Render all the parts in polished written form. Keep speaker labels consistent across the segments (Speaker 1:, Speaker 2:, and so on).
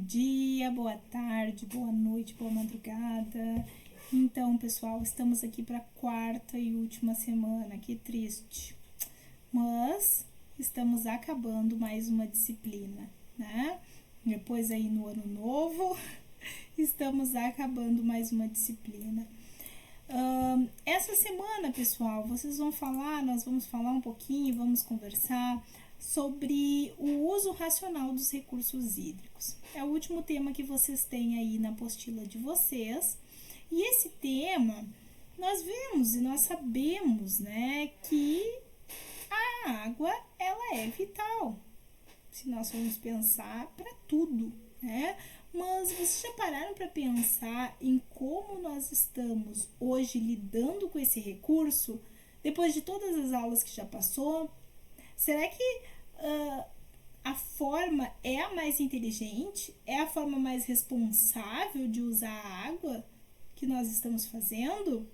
Speaker 1: dia, boa tarde, boa noite, boa madrugada. Então, pessoal, estamos aqui para a quarta e última semana, que triste. Mas estamos acabando mais uma disciplina, né? Depois aí no ano novo, estamos acabando mais uma disciplina. Essa semana, pessoal, nós vamos falar um pouquinho, vamos conversar sobre o uso racional dos recursos hídricos. É o último tema que vocês têm aí na apostila de vocês. E esse tema, nós vemos e nós sabemos, né, que a água, ela é vital. Se nós formos pensar para tudo, né? Mas vocês já pararam para pensar em como nós estamos hoje lidando com esse recurso? Depois de todas as aulas que já passou, será que a forma é a mais inteligente? É a forma mais responsável de usar a água que nós estamos fazendo?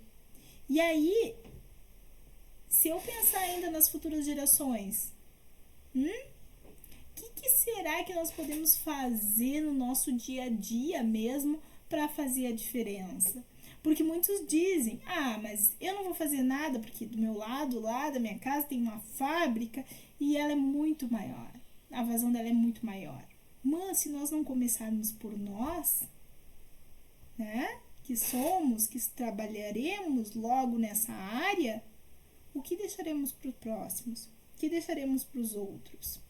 Speaker 1: E aí, se eu pensar ainda nas futuras gerações, que será que nós podemos fazer no nosso dia a dia mesmo para fazer a diferença? Porque muitos dizem, mas eu não vou fazer nada porque do meu lado, lá da minha casa, tem uma fábrica e ela é muito maior. A vazão dela é muito maior. Mas se nós não começarmos por nós, né, que trabalharemos logo nessa área, o que deixaremos para os próximos? O que deixaremos para os outros?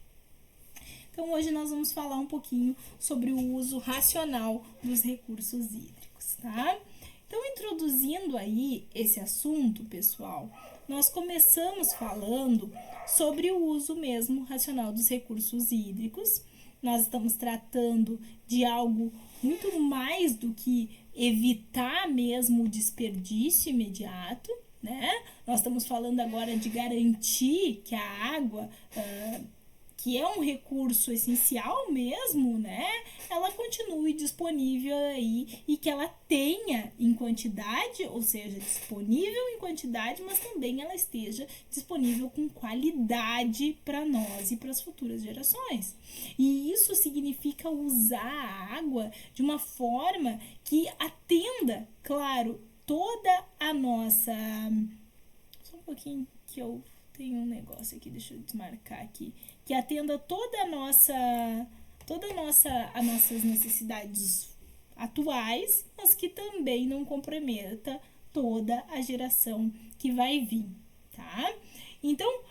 Speaker 1: Então, hoje nós vamos falar um pouquinho sobre o uso racional dos recursos hídricos, tá? Então, introduzindo aí esse assunto, pessoal, nós começamos falando sobre o uso mesmo racional dos recursos hídricos. Nós estamos tratando de algo muito mais do que evitar mesmo o desperdício imediato, né? Nós estamos falando agora de garantir que a água que é um recurso essencial mesmo, né? Ela continue disponível aí e que ela tenha em quantidade, ou seja, disponível em quantidade, mas também ela esteja disponível com qualidade para nós e para as futuras gerações. E isso significa usar a água de uma forma que atenda, claro, toda a nossa... Só um pouquinho que eu tenho um negócio aqui, deixa eu desmarcar aqui, que atenda as nossas necessidades atuais, mas que também não comprometa toda a geração que vai vir, tá? Então,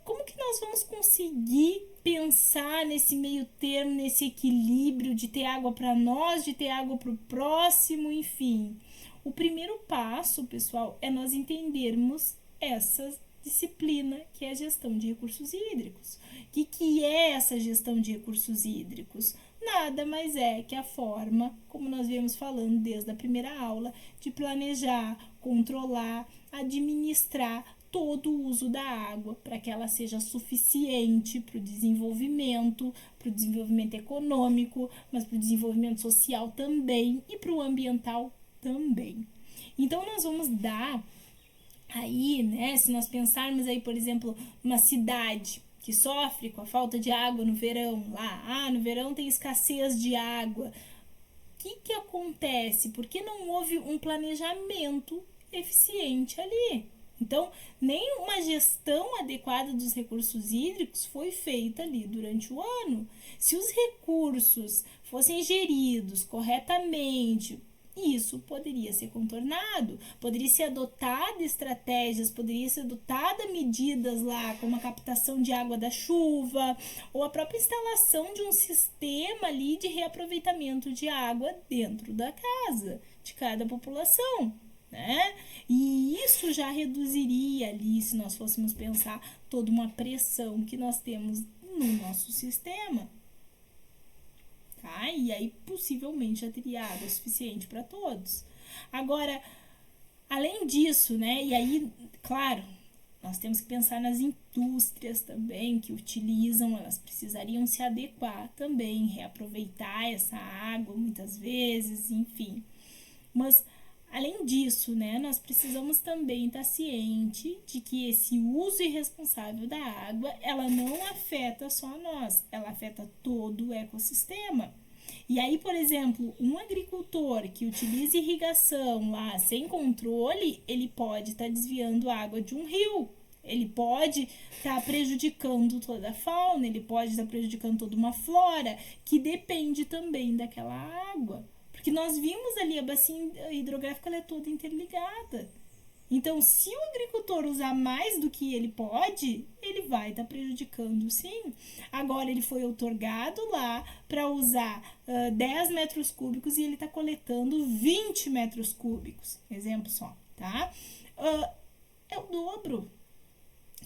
Speaker 1: como que nós vamos conseguir pensar nesse meio termo, nesse equilíbrio de ter água para nós, de ter água para o próximo, enfim? O primeiro passo, pessoal, é nós entendermos essa disciplina que é a gestão de recursos hídricos. O que é essa gestão de recursos hídricos? Nada mais é que a forma, como nós viemos falando desde a primeira aula, de planejar, controlar, administrar todo o uso da água para que ela seja suficiente para o desenvolvimento econômico, mas para o desenvolvimento social também e para o ambiental também. Então, nós vamos dar aí, né, se nós pensarmos aí, por exemplo, uma cidade que sofre com a falta de água no verão, lá, no verão tem escassez de água. O que acontece? Porque não houve um planejamento eficiente ali. Então, nem uma gestão adequada dos recursos hídricos foi feita ali durante o ano. Se os recursos fossem geridos corretamente, isso poderia ser contornado, poderia ser adotada estratégias, poderia ser adotada medidas lá, como a captação de água da chuva, ou a própria instalação de um sistema ali de reaproveitamento de água dentro da casa, de cada população, né? E isso já reduziria ali, se nós fôssemos pensar, toda uma pressão que nós temos no nosso sistema. Tá? E aí possivelmente já teria água suficiente para todos. Agora, além disso, né? E aí, claro, nós temos que pensar nas indústrias também que utilizam, elas precisariam se adequar também, reaproveitar essa água muitas vezes, enfim. Mas além disso, né, nós precisamos também estar ciente de que esse uso irresponsável da água, ela não afeta só a nós, ela afeta todo o ecossistema. E aí, por exemplo, um agricultor que utiliza irrigação lá sem controle, ele pode estar desviando água de um rio. Ele pode estar prejudicando toda a fauna, ele pode estar prejudicando toda uma flora que depende também daquela água. Porque nós vimos ali a bacia hidrográfica, ela é toda interligada. Então, se o agricultor usar mais do que ele pode, ele vai estar prejudicando, sim. Agora, ele foi outorgado lá para usar 10 metros cúbicos e ele está coletando 20 metros cúbicos. Exemplo só, tá? É o dobro.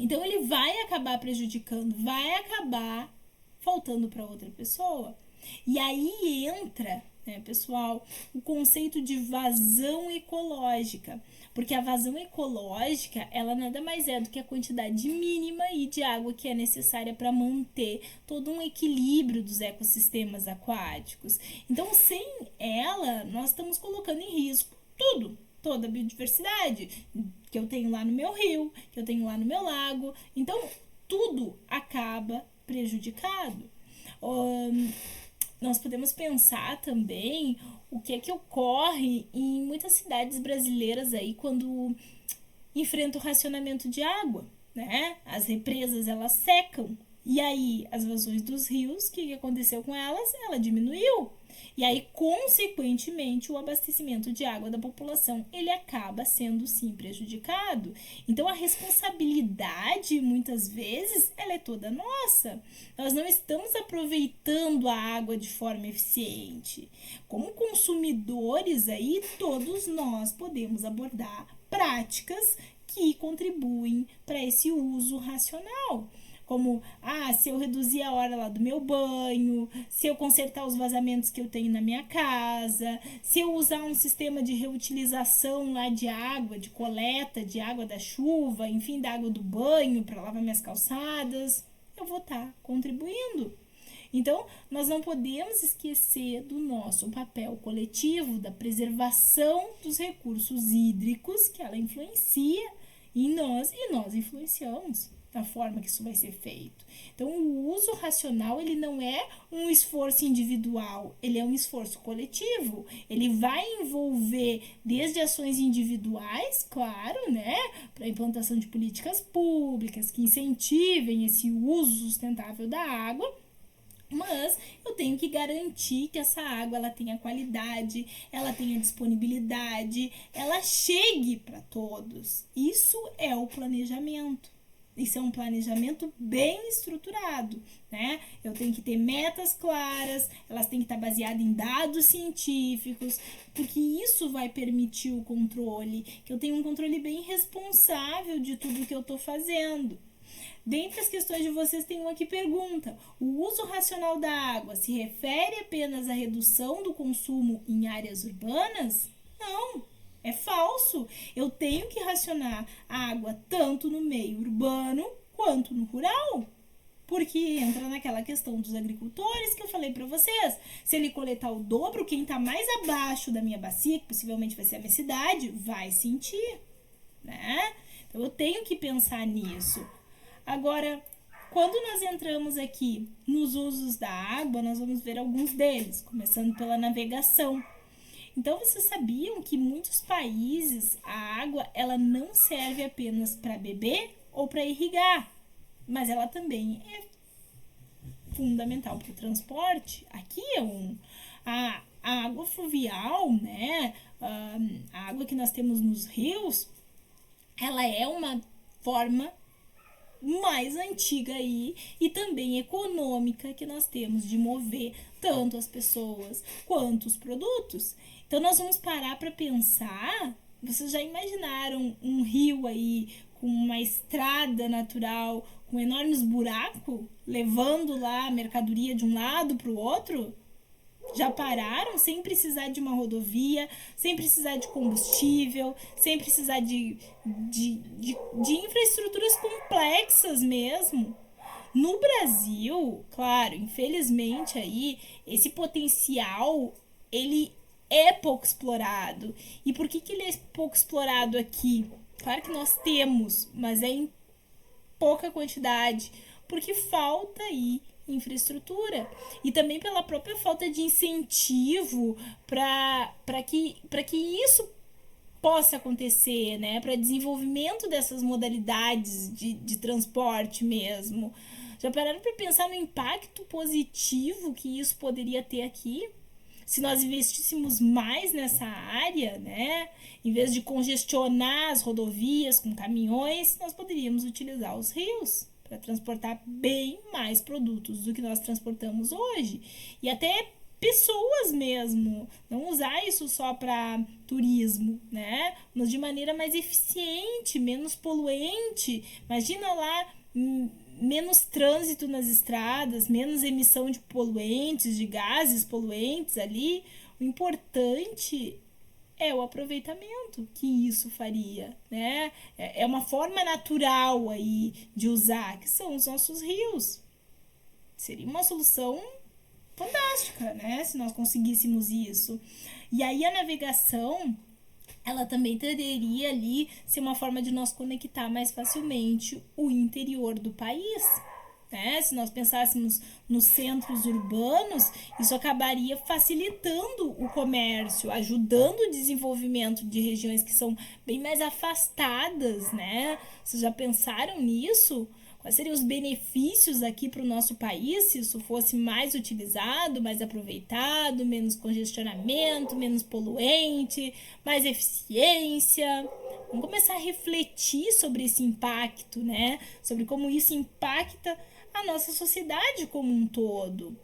Speaker 1: Então, ele vai acabar prejudicando, vai acabar faltando para outra pessoa. E aí entra, né, pessoal, o conceito de vazão ecológica. Porque a vazão ecológica, ela nada mais é do que a quantidade mínima de água que é necessária para manter todo um equilíbrio dos ecossistemas aquáticos. Então, sem ela, nós estamos colocando em risco tudo, toda a biodiversidade que eu tenho lá no meu rio, que eu tenho lá no meu lago. Então, tudo acaba prejudicado. Nós podemos pensar também o que é que ocorre em muitas cidades brasileiras aí quando enfrentam o racionamento de água, né? As represas, elas secam. E aí, as vazões dos rios, o que aconteceu com elas? Ela diminuiu. E aí, consequentemente, o abastecimento de água da população, ele acaba sendo, sim, prejudicado. Então, a responsabilidade, muitas vezes, ela é toda nossa. Nós não estamos aproveitando a água de forma eficiente. Como consumidores aí, todos nós podemos abordar práticas que contribuem para esse uso racional. Como, se eu reduzir a hora lá do meu banho, se eu consertar os vazamentos que eu tenho na minha casa, se eu usar um sistema de reutilização lá de água, de coleta de água da chuva, enfim, da água do banho para lavar minhas calçadas, eu vou estar contribuindo. Então, nós não podemos esquecer do nosso papel coletivo, da preservação dos recursos hídricos, que ela influencia em nós e nós influenciamos da forma que isso vai ser feito. Então, o uso racional, ele não é um esforço individual, ele é um esforço coletivo. Ele vai envolver desde ações individuais, claro, né, para a implantação de políticas públicas que incentivem esse uso sustentável da água, mas eu tenho que garantir que essa água ela tenha qualidade, ela tenha disponibilidade, ela chegue para todos. Isso é o planejamento. Isso é um planejamento bem estruturado, né? Eu tenho que ter metas claras, elas têm que estar baseadas em dados científicos, porque isso vai permitir o controle, que eu tenha um controle bem responsável de tudo que eu estou fazendo. Dentre as questões de vocês, tem uma que pergunta: o uso racional da água se refere apenas à redução do consumo em áreas urbanas? Não. É falso. Eu tenho que racionar a água tanto no meio urbano quanto no rural. Porque entra naquela questão dos agricultores que eu falei para vocês. Se ele coletar o dobro, quem está mais abaixo da minha bacia, que possivelmente vai ser a minha cidade, vai sentir, né? Então eu tenho que pensar nisso. Agora, quando nós entramos aqui nos usos da água, nós vamos ver alguns deles, começando pela navegação. Então, vocês sabiam que em muitos países a água ela não serve apenas para beber ou para irrigar, mas ela também é fundamental para o transporte. Aqui é a água fluvial, né? A água que nós temos nos rios, ela é uma forma mais antiga aí e também econômica que nós temos de mover tanto as pessoas quanto os produtos. Então nós vamos parar para pensar. Vocês já imaginaram um rio aí com uma estrada natural com enormes buracos levando lá a mercadoria de um lado para o outro? Já pararam sem precisar de uma rodovia, sem precisar de combustível, sem precisar de infraestruturas complexas mesmo. No Brasil, claro, infelizmente aí, esse potencial, ele é pouco explorado. E por que ele é pouco explorado aqui? Claro que nós temos, mas é em pouca quantidade, porque falta aí infraestrutura e também pela própria falta de incentivo para que isso possa acontecer, né, para desenvolvimento dessas modalidades de transporte mesmo. Já pararam para pensar no impacto positivo que isso poderia ter aqui? Se nós investíssemos mais nessa área, né, em vez de congestionar as rodovias com caminhões, nós poderíamos utilizar os rios para transportar bem mais produtos do que nós transportamos hoje. E até pessoas mesmo, não usar isso só para turismo, né? Mas de maneira mais eficiente, menos poluente. Imagina lá menos trânsito nas estradas, menos emissão de poluentes, de gases poluentes ali. O importante é o aproveitamento que isso faria, né? É uma forma natural aí de usar, que são os nossos rios. Seria uma solução fantástica, né? Se nós conseguíssemos isso. E aí a navegação, ela também poderia ali ser uma forma de nós conectar mais facilmente o interior do país. Né? Se nós pensássemos nos centros urbanos, isso acabaria facilitando o comércio, ajudando o desenvolvimento de regiões que são bem mais afastadas, né? Vocês já pensaram nisso? Quais seriam os benefícios aqui para o nosso país se isso fosse mais utilizado, mais aproveitado, menos congestionamento, menos poluente, mais eficiência? Vamos começar a refletir sobre esse impacto, né? Sobre como isso impacta a nossa sociedade como um todo.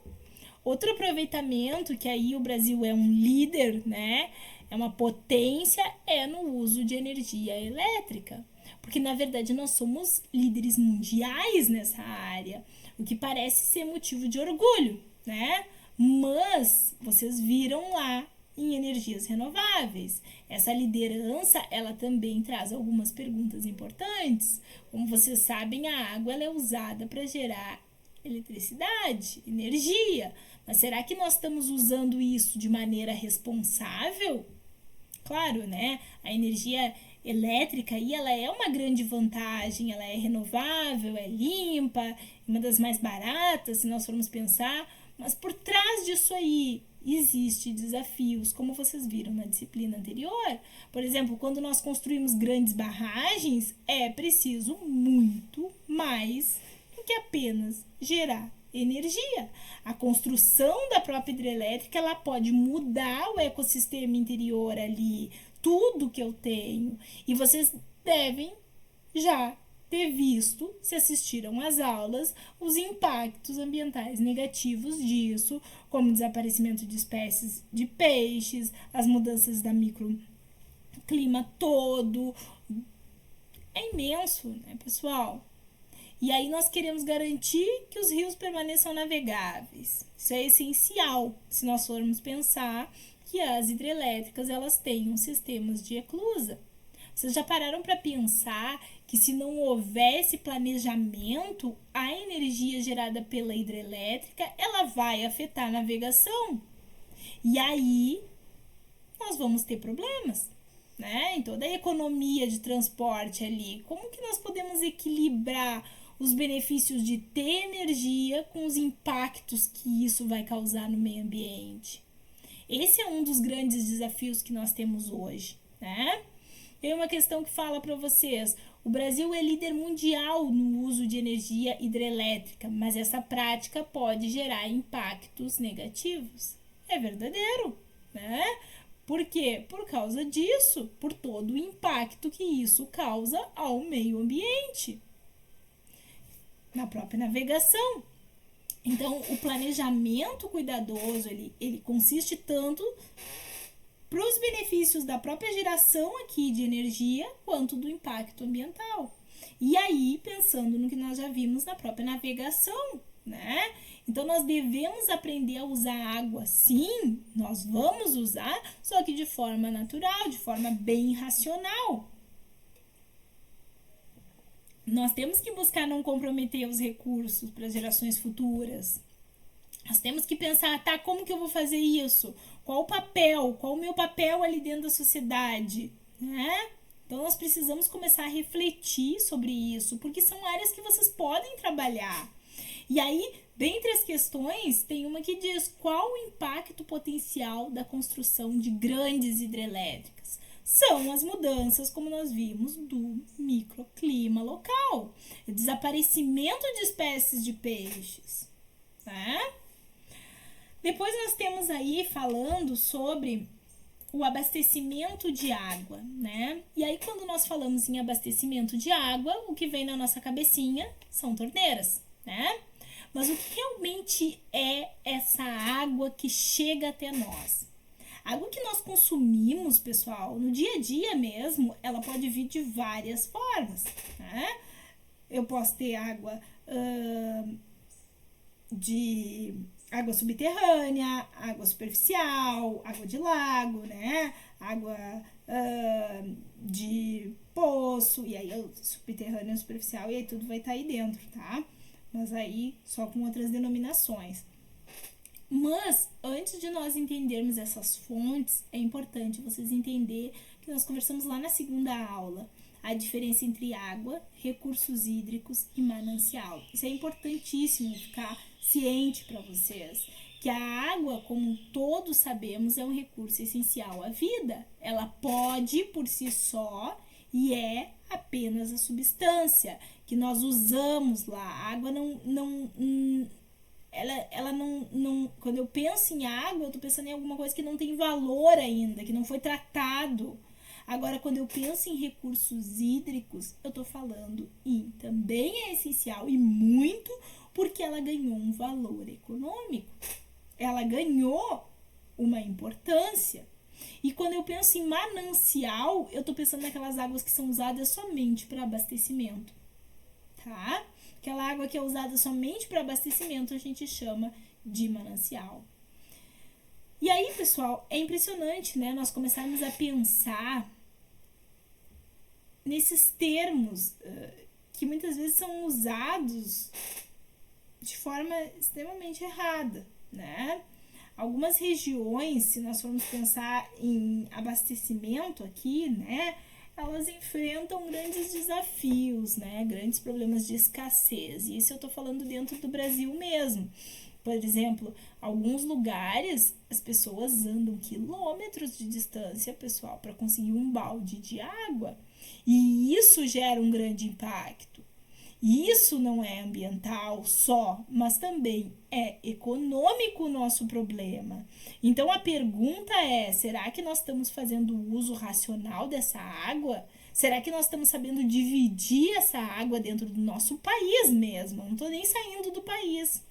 Speaker 1: Outro aproveitamento, que aí o Brasil é um líder, né? É uma potência, é no uso de energia elétrica. Porque, na verdade, nós somos líderes mundiais nessa área, o que parece ser motivo de orgulho, né? Mas vocês viram lá em energias renováveis. Essa liderança, ela também traz algumas perguntas importantes. Como vocês sabem, a água ela é usada para gerar eletricidade, energia. Mas será que nós estamos usando isso de maneira responsável? Claro, né? A energia elétrica aí, ela é uma grande vantagem, ela é renovável, é limpa, uma das mais baratas, se nós formos pensar, mas por trás disso aí existem desafios, como vocês viram na disciplina anterior. Por exemplo, quando nós construímos grandes barragens, é preciso muito mais do que apenas gerar energia. A construção da própria hidrelétrica, ela pode mudar o ecossistema interior ali, tudo que eu tenho. E vocês devem já ter visto, se assistiram às aulas, os impactos ambientais negativos disso, como o desaparecimento de espécies de peixes, as mudanças da microclima todo. É imenso, né, pessoal? E aí nós queremos garantir que os rios permaneçam navegáveis. Isso é essencial se nós formos pensar que as hidrelétricas elas tenham sistemas de eclusa. Vocês já pararam para pensar que se não houvesse planejamento, a energia gerada pela hidrelétrica ela vai afetar a navegação? E aí nós vamos ter problemas, né? Em toda a economia de transporte ali, como que nós podemos equilibrar os benefícios de ter energia com os impactos que isso vai causar no meio ambiente? Esse é um dos grandes desafios que nós temos hoje, né? Tem uma questão que fala para vocês. O Brasil é líder mundial no uso de energia hidrelétrica, mas essa prática pode gerar impactos negativos. É verdadeiro, né? Por quê? Por causa disso, por todo o impacto que isso causa ao meio ambiente, na própria navegação. Então, o planejamento cuidadoso, ele consiste tanto para os benefícios da própria geração aqui de energia, quanto do impacto ambiental. E aí, pensando no que nós já vimos na própria navegação, né? Então, nós devemos aprender a usar água, sim, nós vamos usar, só que de forma natural, de forma bem racional. Nós temos que buscar não comprometer os recursos para as gerações futuras. Nós temos que pensar, tá, como que eu vou fazer isso? Qual o papel? Qual o meu papel ali dentro da sociedade? Né? Então, nós precisamos começar a refletir sobre isso, porque são áreas que vocês podem trabalhar. E aí, dentre as questões, tem uma que diz qual o impacto potencial da construção de grandes hidrelétricas. São as mudanças, como nós vimos, do microclima local, o desaparecimento de espécies de peixes, né? Depois nós temos aí falando sobre o abastecimento de água, né? E aí quando nós falamos em abastecimento de água, o que vem na nossa cabecinha são torneiras, né? Mas o que realmente é essa água que chega até nós? A água que nós consumimos, pessoal, no dia a dia mesmo, ela pode vir de várias formas, né? Eu posso ter água de água subterrânea, água superficial, água de lago, né? Água de poço, e aí subterrânea, superficial, e aí tudo vai estar aí dentro, tá? Mas aí só com outras denominações. Mas, antes de nós entendermos essas fontes, é importante vocês entenderem que nós conversamos lá na segunda aula, a diferença entre água, recursos hídricos e manancial. Isso é importantíssimo ficar ciente para vocês, que a água, como todos sabemos, é um recurso essencial à vida. Ela pode, por si só, e é apenas a substância que nós usamos lá. A água ela não. Quando eu penso em água, eu tô pensando em alguma coisa que não tem valor ainda, que não foi tratado. Agora, quando eu penso em recursos hídricos, eu tô falando em também é essencial e muito porque ela ganhou um valor econômico. Ela ganhou uma importância. E quando eu penso em manancial, eu tô pensando naquelas águas que são usadas somente para abastecimento, tá? Aquela água que é usada somente para abastecimento a gente chama de manancial. E aí, pessoal, é impressionante, né? Nós começarmos a pensar nesses termos que muitas vezes são usados de forma extremamente errada, né? Algumas regiões, se nós formos pensar em abastecimento aqui, né? Elas enfrentam grandes desafios, né? Grandes problemas de escassez. E isso eu tô falando dentro do Brasil mesmo. Por exemplo, alguns lugares as pessoas andam quilômetros de distância, pessoal, para conseguir um balde de água. E isso gera um grande impacto. E isso não é ambiental só, mas também é econômico o nosso problema. Então a pergunta é: será que nós estamos fazendo o uso racional dessa água? Será que nós estamos sabendo dividir essa água dentro do nosso país mesmo? Não estou nem saindo do país.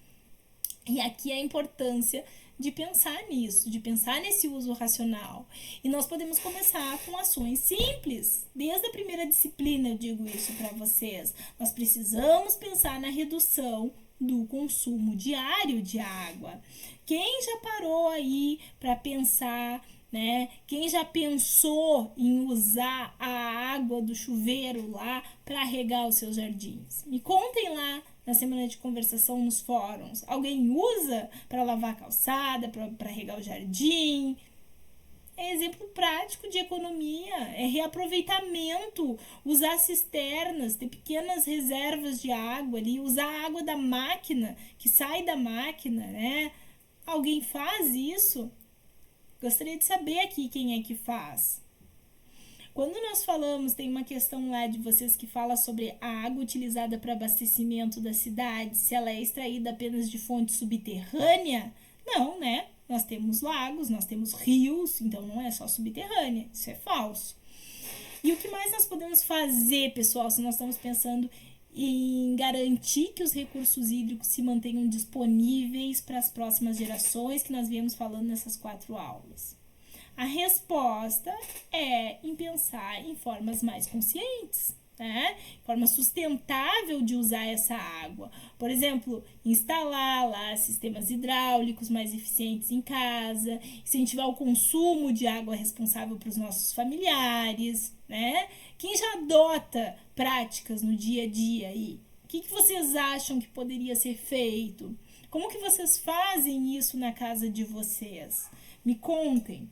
Speaker 1: E aqui a importância de pensar nisso, de pensar nesse uso racional. E nós podemos começar com ações simples. Desde a primeira disciplina eu digo isso para vocês. Nós precisamos pensar na redução do consumo diário de água. Quem já parou aí para pensar, né? Quem já pensou em usar a água do chuveiro lá para regar os seus jardins? Me contem lá na semana de conversação nos fóruns. Alguém usa para lavar a calçada, para regar o jardim? É exemplo prático de economia, é reaproveitamento, usar cisternas, ter pequenas reservas de água ali, usar a água da máquina, que sai da máquina, né? Alguém faz isso? Gostaria de saber aqui quem é que faz. Quando nós falamos, tem uma questão lá de vocês que fala sobre a água utilizada para abastecimento da cidade, se ela é extraída apenas de fonte subterrânea. Não, né? Nós temos lagos, nós temos rios, então não é só subterrânea, isso é falso. E o que mais nós podemos fazer, pessoal, se nós estamos pensando em garantir que os recursos hídricos se mantenham disponíveis para as próximas gerações, que nós viemos falando nessas 4 aulas? A resposta é em pensar em formas mais conscientes, né? Forma sustentável de usar essa água. Por exemplo, instalar lá sistemas hidráulicos mais eficientes em casa, incentivar o consumo de água responsável para os nossos familiares, né? Quem já adota práticas no dia a dia aí? O que vocês acham que poderia ser feito? Como que vocês fazem isso na casa de vocês? Me contem.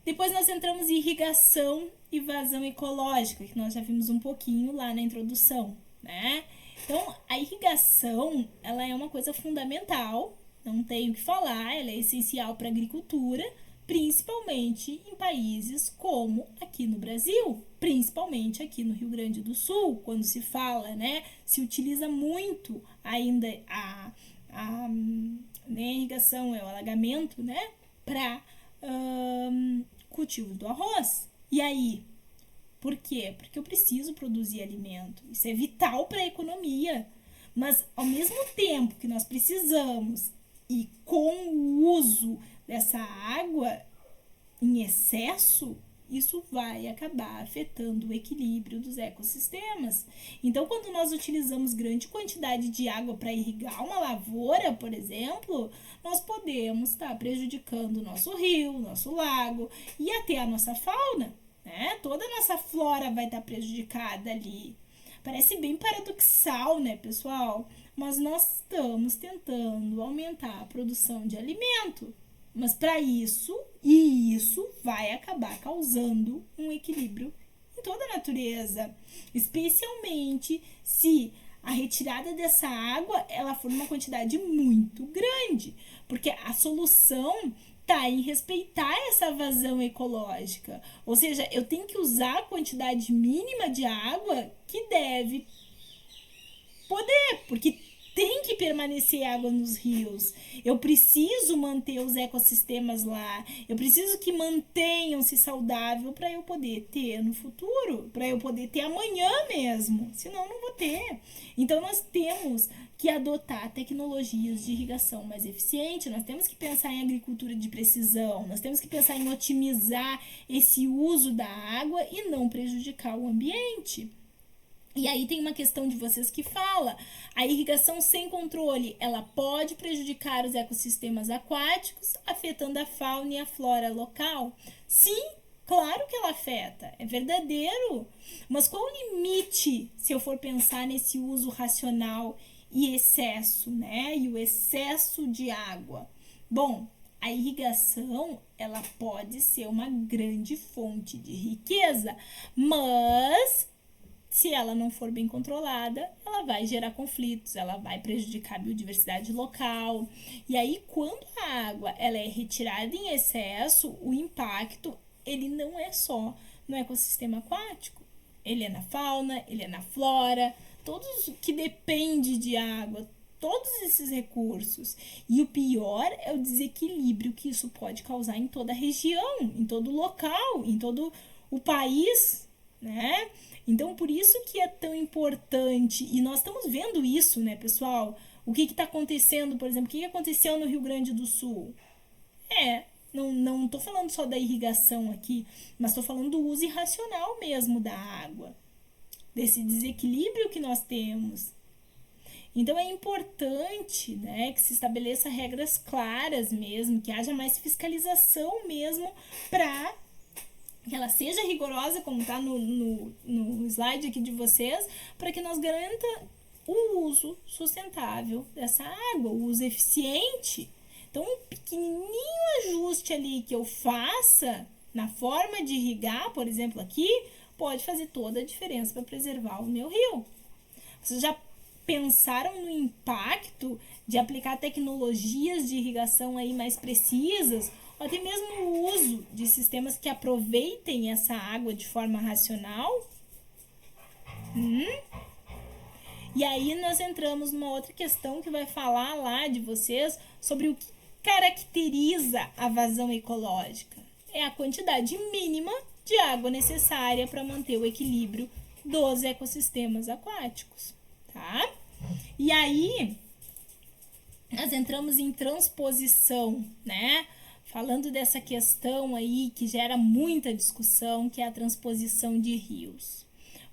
Speaker 1: Depois nós entramos em irrigação e vazão ecológica, que nós já vimos um pouquinho lá na introdução, né? Então, a irrigação, ela é uma coisa fundamental, não tenho o que falar, ela é essencial para a agricultura, principalmente em países como aqui no Brasil, principalmente aqui no Rio Grande do Sul, quando se fala, né, se utiliza muito ainda a né, irrigação, é o alagamento, né, para cultivo do arroz. E aí, por quê? Porque eu preciso produzir alimento. Isso é vital para a economia. Mas, ao mesmo tempo que nós precisamos e com o uso dessa água em excesso, isso vai acabar afetando o equilíbrio dos ecossistemas. Então, quando nós utilizamos grande quantidade de água para irrigar uma lavoura, por exemplo, nós podemos estar prejudicando o nosso rio, nosso lago e até a nossa fauna, né? Toda a nossa flora vai estar prejudicada ali. Parece bem paradoxal, né, pessoal? Mas nós estamos tentando aumentar a produção de alimento. Mas para isso, e isso vai acabar causando um equilíbrio em toda a natureza, especialmente se a retirada dessa água ela for uma quantidade muito grande, porque a solução está em respeitar essa vazão ecológica, ou seja, eu tenho que usar a quantidade mínima de água que deve poder, porque tem que permanecer água nos rios. Eu preciso manter os ecossistemas lá. Eu preciso que mantenham-se saudável para eu poder ter no futuro, para eu poder ter amanhã mesmo. Senão não vou ter. Então nós temos que adotar tecnologias de irrigação mais eficiente. Nós temos que pensar em agricultura de precisão. Nós temos que pensar em otimizar esse uso da água e não prejudicar o ambiente. E aí tem uma questão de vocês que fala, a irrigação sem controle, ela pode prejudicar os ecossistemas aquáticos, afetando a fauna e a flora local? Sim, claro que ela afeta, é verdadeiro. Mas qual o limite se eu for pensar nesse uso racional e excesso, né? E o excesso de água? Bom, a irrigação, ela pode ser uma grande fonte de riqueza, mas se ela não for bem controlada, ela vai gerar conflitos, ela vai prejudicar a biodiversidade local. E aí, quando a água ela é retirada em excesso, o impacto ele não é só no ecossistema aquático, ele é na fauna, ele é na flora, todos que depende de água, todos esses recursos. E o pior é o desequilíbrio que isso pode causar em toda a região, em todo o local, em todo o país, né? Então, por isso que é tão importante, e nós estamos vendo isso, né, pessoal? O que está acontecendo, por exemplo, o que aconteceu no Rio Grande do Sul? Não estou falando só da irrigação aqui, mas estou falando do uso irracional mesmo da água, desse desequilíbrio que nós temos. Então, é importante, né, que se estabeleça regras claras mesmo, que haja mais fiscalização mesmo para que ela seja rigorosa, como está no slide aqui de vocês, para que nós garanta o uso sustentável dessa água, o uso eficiente. Então, um pequenininho ajuste ali que eu faça na forma de irrigar, por exemplo, aqui, pode fazer toda a diferença para preservar o meu rio. Vocês já pensaram no impacto de aplicar tecnologias de irrigação aí mais precisas, ou até mesmo o uso de sistemas que aproveitem essa água de forma racional? E aí nós entramos numa outra questão que vai falar lá de vocês sobre o que caracteriza a vazão ecológica. É a quantidade mínima de água necessária para manter o equilíbrio dos ecossistemas aquáticos, tá? E aí nós entramos em transposição, né? Falando dessa questão aí que gera muita discussão, que é a transposição de rios.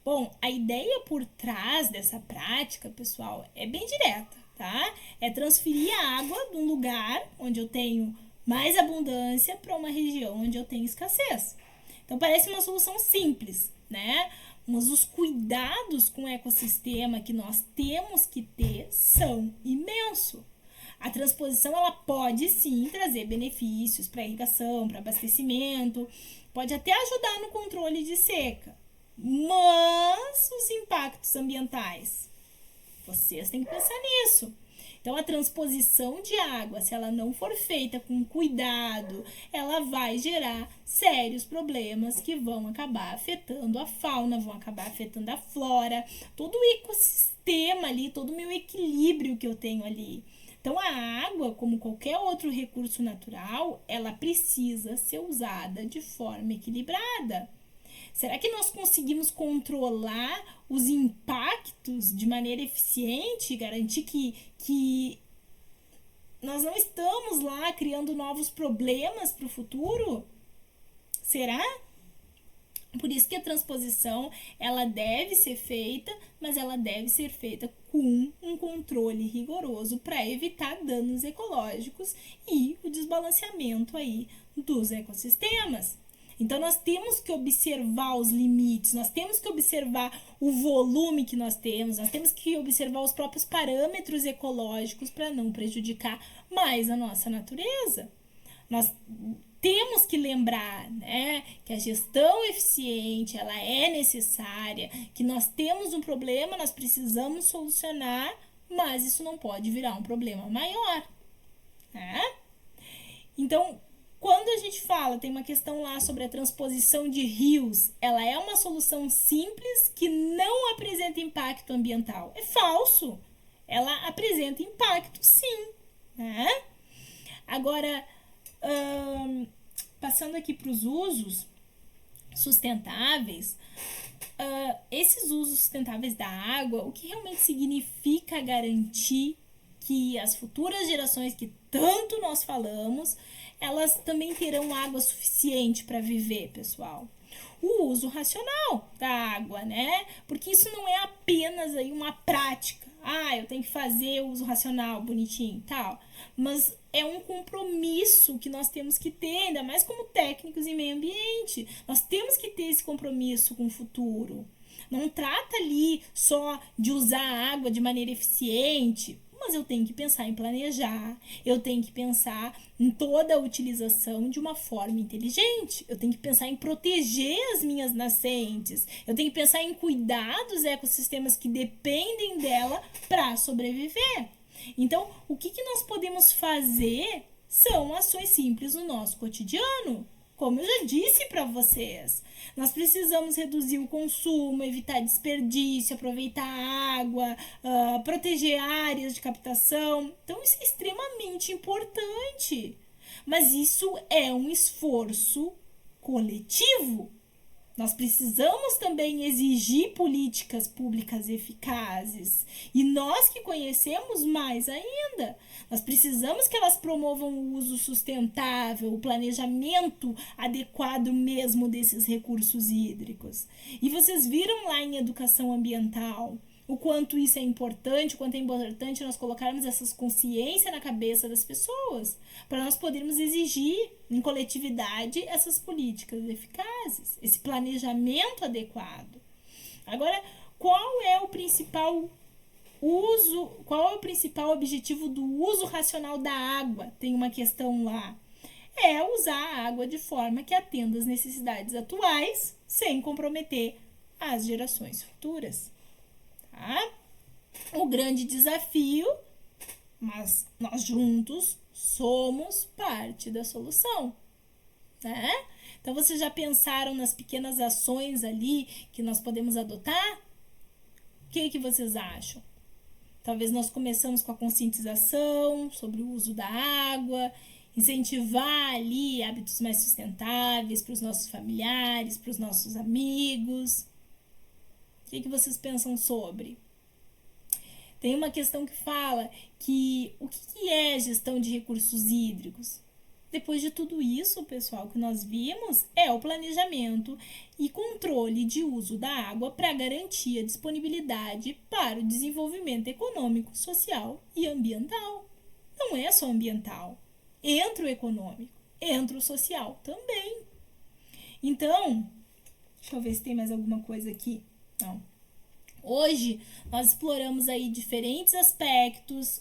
Speaker 1: Bom, a ideia por trás dessa prática, pessoal, é bem direta, tá? É transferir a água de um lugar onde eu tenho mais abundância para uma região onde eu tenho escassez. Então parece uma solução simples, né? Mas os cuidados com o ecossistema que nós temos que ter são imensos. A transposição ela pode sim trazer benefícios para irrigação, para abastecimento, pode até ajudar no controle de seca, mas os impactos ambientais Vocês têm que pensar nisso. Então, a transposição de água, se ela não for feita com cuidado, ela vai gerar sérios problemas que vão acabar afetando a fauna, vão acabar afetando a flora, todo o ecossistema ali, todo o meu equilíbrio que eu tenho ali. Então, a água, como qualquer outro recurso natural, ela precisa ser usada de forma equilibrada. Será que nós conseguimos controlar os impactos de maneira eficiente, garantir que nós não estamos lá criando novos problemas para o futuro? Será? Por isso que a transposição, ela deve ser feita, mas ela deve ser feita com um controle rigoroso para evitar danos ecológicos e o desbalanceamento aí dos ecossistemas. Então, nós temos que observar os limites, nós temos que observar o volume que nós temos que observar os próprios parâmetros ecológicos para não prejudicar mais a nossa natureza. Nós temos que lembrar, né, que a gestão eficiente, ela é necessária, que nós temos um problema, nós precisamos solucionar, mas isso não pode virar um problema maior, né? Então, quando a gente fala, tem uma questão lá sobre a transposição de rios, ela é uma solução simples que não apresenta impacto ambiental. É falso. Ela apresenta impacto, sim, né? Agora, passando aqui para os usos sustentáveis, esses usos sustentáveis da água, o que realmente significa garantir que as futuras gerações que tanto nós falamos, elas também terão água suficiente para viver, pessoal. O uso racional da água, né? Porque isso não é apenas aí uma prática. Eu tenho que fazer o uso racional, bonitinho e tal. Mas é um compromisso que nós temos que ter, ainda mais como técnicos em meio ambiente. Nós temos que ter esse compromisso com o futuro. Não trata ali só de usar a água de maneira eficiente, mas eu tenho que pensar em planejar, eu tenho que pensar em toda a utilização de uma forma inteligente, eu tenho que pensar em proteger as minhas nascentes, eu tenho que pensar em cuidar dos ecossistemas que dependem dela para sobreviver. Então, o que nós podemos fazer são ações simples no nosso cotidiano. Como eu já disse para vocês, nós precisamos reduzir o consumo, evitar desperdício, aproveitar a água, proteger áreas de captação. Então, isso é extremamente importante. Mas isso é um esforço coletivo. Nós precisamos também exigir políticas públicas eficazes. E nós que conhecemos mais ainda, nós precisamos que elas promovam o uso sustentável, o planejamento adequado mesmo desses recursos hídricos. E vocês viram lá em educação ambiental o quanto isso é importante, o quanto é importante nós colocarmos essas consciências na cabeça das pessoas, para nós podermos exigir em coletividade essas políticas eficazes, esse planejamento adequado. Agora, qual é o principal objetivo do uso racional da água? Tem uma questão lá. É usar a água de forma que atenda às necessidades atuais, sem comprometer as gerações futuras. Tá? O grande desafio, mas nós juntos somos parte da solução, né? Então, vocês já pensaram nas pequenas ações ali que nós podemos adotar? O que vocês acham? Talvez nós começamos com a conscientização sobre o uso da água, incentivar ali hábitos mais sustentáveis para os nossos familiares, para os nossos amigos. O que vocês pensam sobre? Tem uma questão que fala que o que é gestão de recursos hídricos? Depois de tudo isso, pessoal, que nós vimos, é o planejamento e controle de uso da água para garantir a disponibilidade para o desenvolvimento econômico, social e ambiental. Não é só ambiental. Entra o econômico, entra o social também. Então, deixa eu ver se tem mais alguma coisa aqui. Não. Hoje nós exploramos aí diferentes aspectos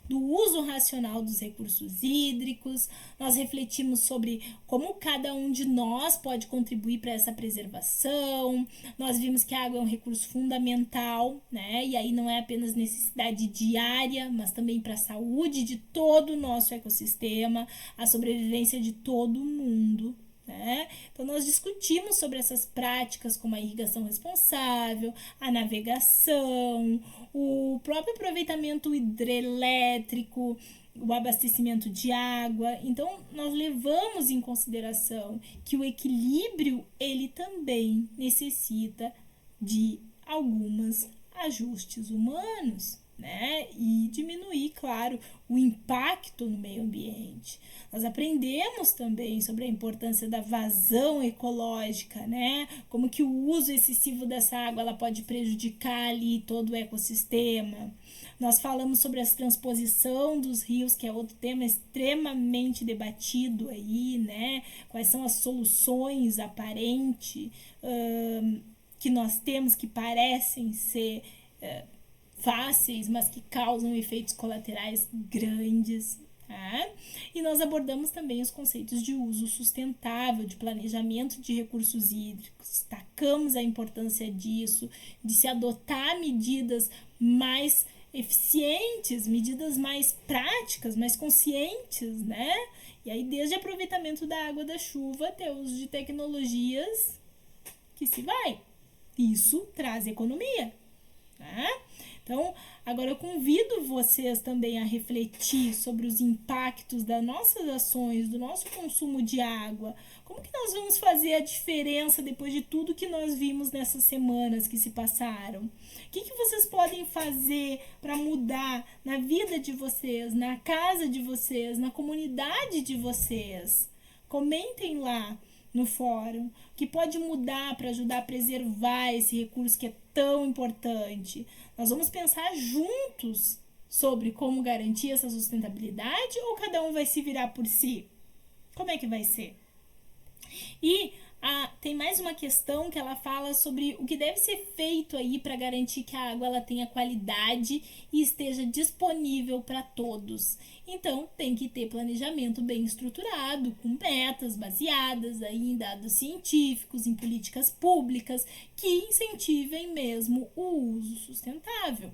Speaker 1: do uso racional dos recursos hídricos. Nós refletimos sobre como cada um de nós pode contribuir para essa preservação. Nós vimos que a água é um recurso fundamental, né? E aí não é apenas necessidade diária, mas também para a saúde de todo o nosso ecossistema, a sobrevivência de todo mundo. Né? Então nós discutimos sobre essas práticas como a irrigação responsável, a navegação, o próprio aproveitamento hidrelétrico, o abastecimento de água. Então nós levamos em consideração que o equilíbrio ele também necessita de alguns ajustes humanos. Né? E diminuir, claro, o impacto no meio ambiente. Nós aprendemos também sobre a importância da vazão ecológica, né? Como que o uso excessivo dessa água ela pode prejudicar ali todo o ecossistema. Nós falamos sobre a transposição dos rios, que é outro tema extremamente debatido aí, né? Quais são as soluções aparentes que nós temos que parecem ser fáceis, mas que causam efeitos colaterais grandes. Tá? E nós abordamos também os conceitos de uso sustentável, de planejamento de recursos hídricos, destacamos a importância disso, de se adotar medidas mais eficientes, medidas mais práticas, mais conscientes, né? E aí desde aproveitamento da água da chuva até o uso de tecnologias que se vai. Isso traz economia, tá? Então, agora eu convido vocês também a refletir sobre os impactos das nossas ações, do nosso consumo de água. Como que nós vamos fazer a diferença depois de tudo que nós vimos nessas semanas que se passaram? O que vocês podem fazer para mudar na vida de vocês, na casa de vocês, na comunidade de vocês? Comentem lá no fórum, que pode mudar para ajudar a preservar esse recurso que é tão importante. Nós vamos pensar juntos sobre como garantir essa sustentabilidade ou cada um vai se virar por si? Como é que vai ser? E tem mais uma questão que ela fala sobre o que deve ser feito aí para garantir que a água ela tenha qualidade e esteja disponível para todos. Então, tem que ter planejamento bem estruturado, com metas baseadas aí em dados científicos, em políticas públicas que incentivem mesmo o uso sustentável.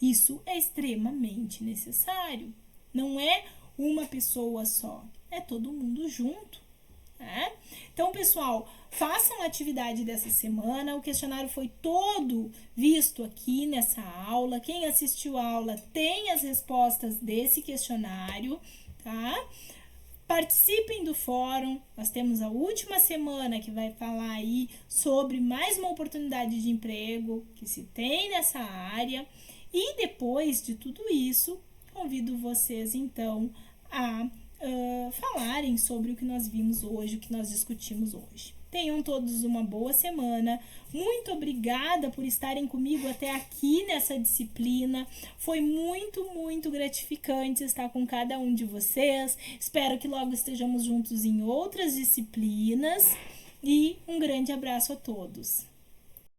Speaker 1: Isso é extremamente necessário. Não é uma pessoa só, é todo mundo junto. Né? Então, pessoal, façam a atividade dessa semana. O questionário foi todo visto aqui nessa aula. Quem assistiu a aula tem as respostas desse questionário, tá? Participem do fórum. Nós temos a última semana que vai falar aí sobre mais uma oportunidade de emprego que se tem nessa área. E depois de tudo isso, convido vocês então a falarem sobre o que nós vimos hoje, o que nós discutimos hoje. Tenham todos uma boa semana. Muito obrigada por estarem comigo até aqui nessa disciplina. Foi muito, muito gratificante estar com cada um de vocês. Espero que logo estejamos juntos em outras disciplinas. E um grande abraço a todos.